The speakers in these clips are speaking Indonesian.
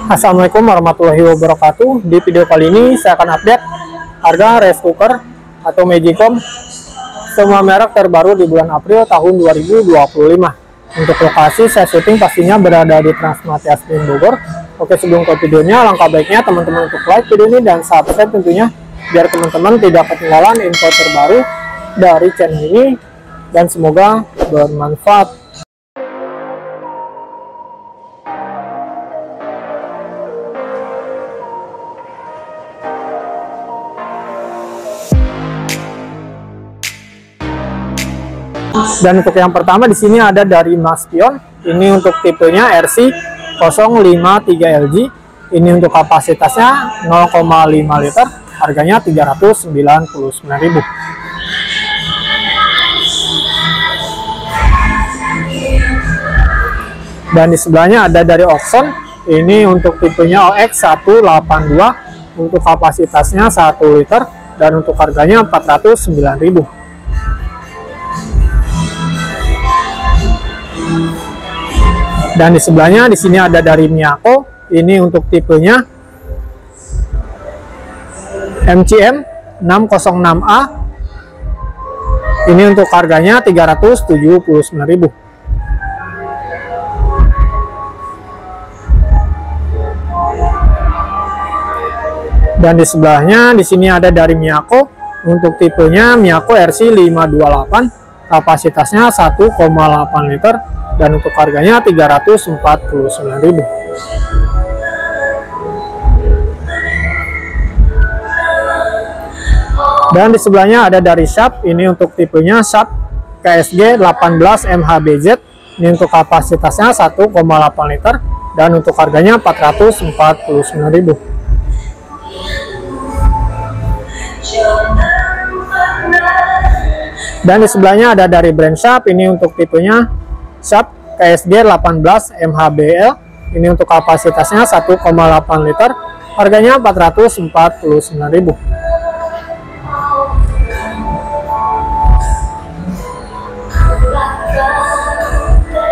Assalamualaikum warahmatullahi wabarakatuh. Di video kali ini saya akan update harga rice cooker atau Magicom semua merek terbaru di bulan April tahun 2025. Untuk lokasi saya syuting pastinya berada di Transmart Yasmin Bogor. Oke, sebelum ke videonya, langkah baiknya teman-teman untuk like video ini dan subscribe tentunya, biar teman-teman tidak ketinggalan info terbaru dari channel ini, dan semoga bermanfaat. Dan untuk yang pertama di sini ada dari Maspion. Ini untuk tipenya RC053LG. Ini untuk kapasitasnya 0,5 liter. Harganya 399.000. Dan di sebelahnya ada dari Oxon. Ini untuk tipenya OX182. Untuk kapasitasnya 1 liter dan untuk harganya 409.000. Dan di sebelahnya di sini ada dari Miyako. Ini untuk tipenya MCM 606A. Ini untuk harganya 379.000. Dan di sebelahnya di sini ada dari Miyako. Untuk tipenya Miyako RC528. Kapasitasnya 1,8 liter. Dan untuk harganya 349.000. Dan di sebelahnya ada dari Sharp. Ini untuk tipenya Sharp KSG 18 MHBZ. Ini untuk kapasitasnya 1,8 liter dan untuk harganya 449.000. Dan di sebelahnya ada dari brand Sharp. Ini untuk tipenya Sharp KSG 18 MHBL. Ini untuk kapasitasnya 1,8 liter. Harganya 449.000.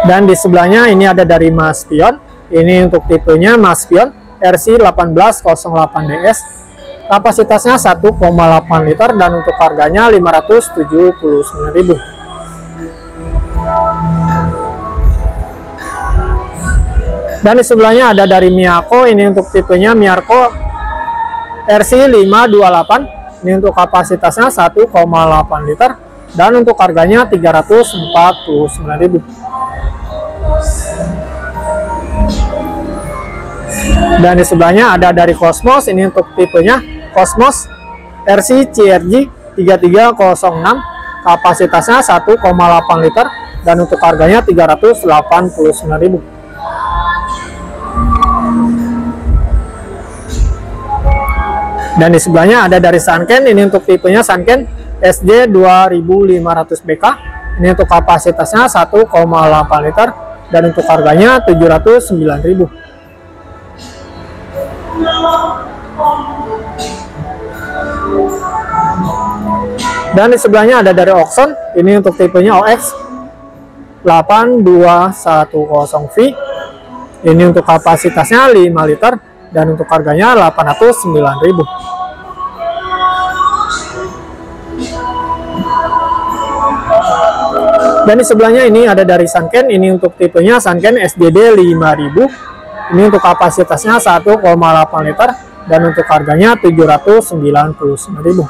Dan di sebelahnya ini ada dari Maspion. Ini untuk tipenya Maspion RC1808DS. Kapasitasnya 1,8 liter dan untuk harganya 579.000. Dan di sebelahnya ada dari Miyako. Ini untuk tipenya Miyako RC528. Ini untuk kapasitasnya 1,8 liter dan untuk harganya 349.000. Dan di sebelahnya ada dari Cosmos. Ini untuk tipenya Cosmos RC-CRG 3306. Kapasitasnya 1,8 liter dan untuk harganya 389.000. Dan di sebelahnya ada dari Sanken. Ini untuk tipenya Sanken SJ 2500BK. Ini untuk kapasitasnya 1,8 liter dan untuk harganya 709.000. Dan di sebelahnya ada dari Oxon. Ini untuk tipenya OX8210V. Ini untuk kapasitasnya 5 liter dan untuk harganya 809.000. Dan di sebelahnya ini ada dari Sanken. Ini untuk tipenya Sanken SDD 5000. Ini untuk kapasitasnya 1,8 liter dan untuk harganya 799.000.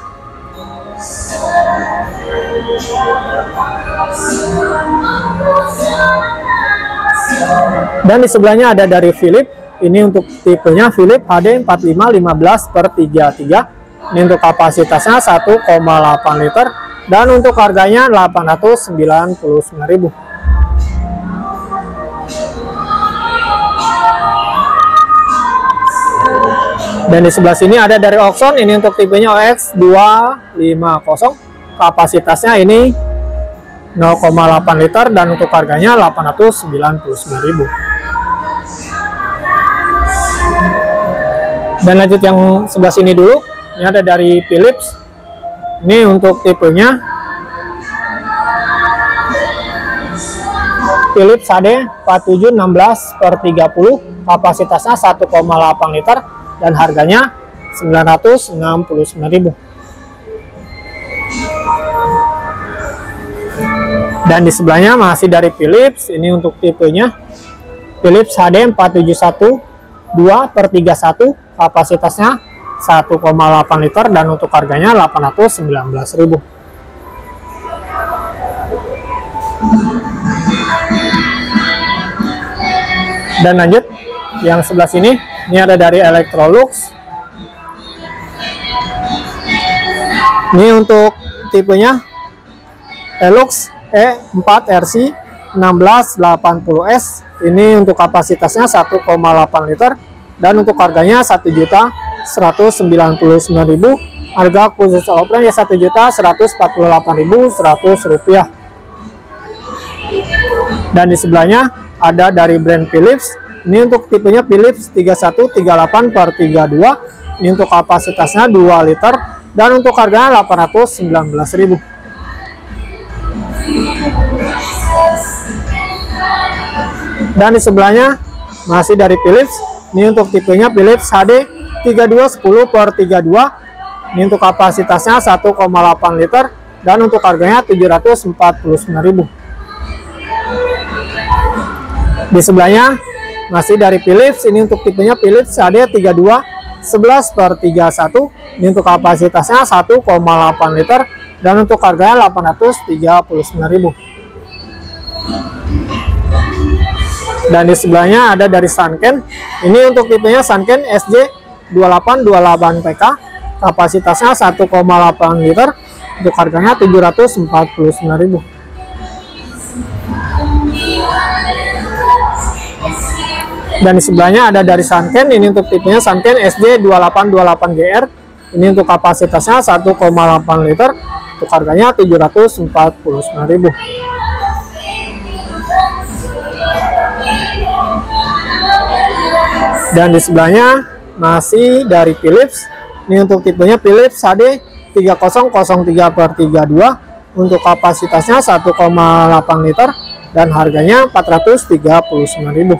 Dan di sebelahnya ada dari Philips. Ini untuk tipenya Philips HD 4515/33. Ini untuk kapasitasnya 1,8 liter dan untuk harganya 899.000. Dan di sebelah sini ada dari Oxon. Ini untuk tipenya OX250. Kapasitasnya ini 0,8 liter dan untuk harganya 899.000. Dan lanjut yang sebelah sini dulu. Ini ada dari Philips. Ini untuk tipenya Philips HD 4716/30. kapasitasnya 1,8 liter dan harganya 969.000. Dan di sebelahnya masih dari Philips, ini untuk tipenya Philips HD 471 2/31, kapasitasnya 1,8 liter dan untuk harganya 819.000. Dan lanjut yang sebelah sini, ini ada dari Electrolux. Ini untuk tipenya Elux E4RC 1680S. Ini untuk kapasitasnya 1,8 liter dan untuk harganya 1.199.000. Harga khusus offline ya 1.148.100 rupiah. Dan di sebelahnya ada dari brand Philips. Ini untuk tipenya Philips 3138/32. Ini untuk kapasitasnya 2 liter dan untuk harganya 819.000. Dan di sebelahnya masih dari Philips. Ini untuk tipenya Philips HD 3210/32. Ini untuk kapasitasnya 1,8 liter dan untuk harganya 749.000. Di sebelahnya masih dari Philips. Ini untuk tipenya Philips HD 3211/31. Ini untuk kapasitasnya 1,8 liter dan untuk harganya 839.000. Dan di sebelahnya ada dari Sanken. Ini untuk tipenya Sanken SJ2828PK, kapasitasnya 1,8 liter, untuk harganya 749.000. Dan di sebelahnya ada dari Sanken. Ini untuk tipenya Sanken SJ2828GR. Ini untuk kapasitasnya 1,8 liter, untuk harganya 749.000. Dan di sebelahnya masih dari Philips. Ini untuk tipenya Philips HD 3003/32. Untuk kapasitasnya 1,8 liter dan harganya 439.000.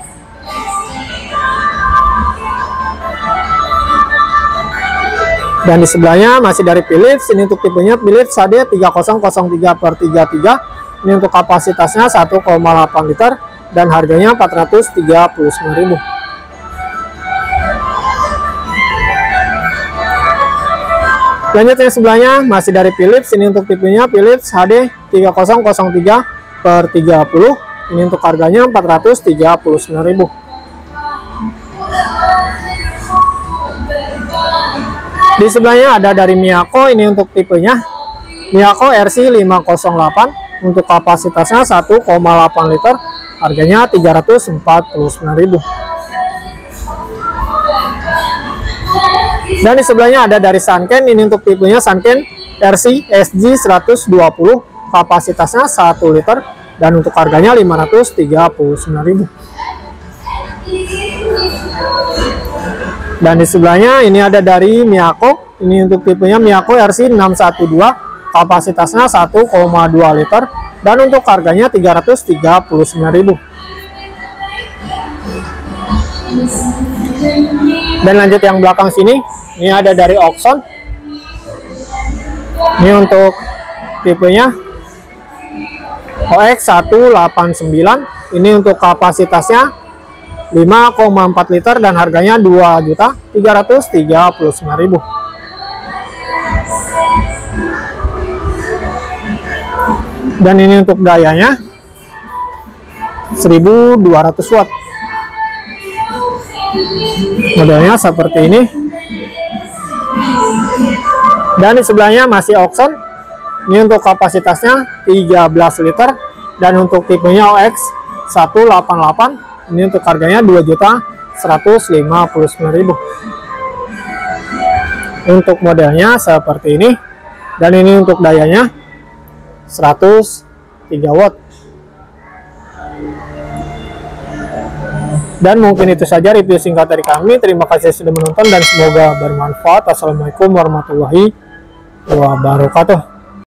Dan di sebelahnya masih dari Philips. Ini untuk tipenya Philips HD 3003/33. Ini untuk kapasitasnya 1,8 liter dan harganya 439.000. Lanjut yang sebelahnya masih dari Philips. Ini untuk tipenya Philips HD 3003/30. Ini untuk harganya 439.000. Di sebelahnya ada dari Miyako. Ini untuk tipenya Miyako RC 508. Untuk kapasitasnya 1,8 liter. Harganya 349.000. Dan di sebelahnya ada dari Sanken. Ini untuk tipenya Sanken RC SG120, kapasitasnya 1 liter dan untuk harganya 539.000. Dan di sebelahnya ini ada dari Miyako. Ini untuk tipenya Miyako RC 612, kapasitasnya 1,2 liter dan untuk harganya 339.000. Dan lanjut yang belakang sini, ini ada dari Oxon. Ini untuk tipenya OX189. Ini untuk kapasitasnya 5,4 liter dan harganya 2.339.000. Dan ini untuk dayanya 1200 watt. Modelnya seperti ini. Dan di sebelahnya masih Oxon. Ini untuk kapasitasnya 13 liter dan untuk tipenya OX188. Ini untuk harganya 2.159.000. Untuk modelnya seperti ini. Dan ini untuk dayanya 103 watt. Dan mungkin itu saja review singkat dari kami. Terima kasih sudah menonton dan semoga bermanfaat. Assalamualaikum warahmatullahi wabarakatuh.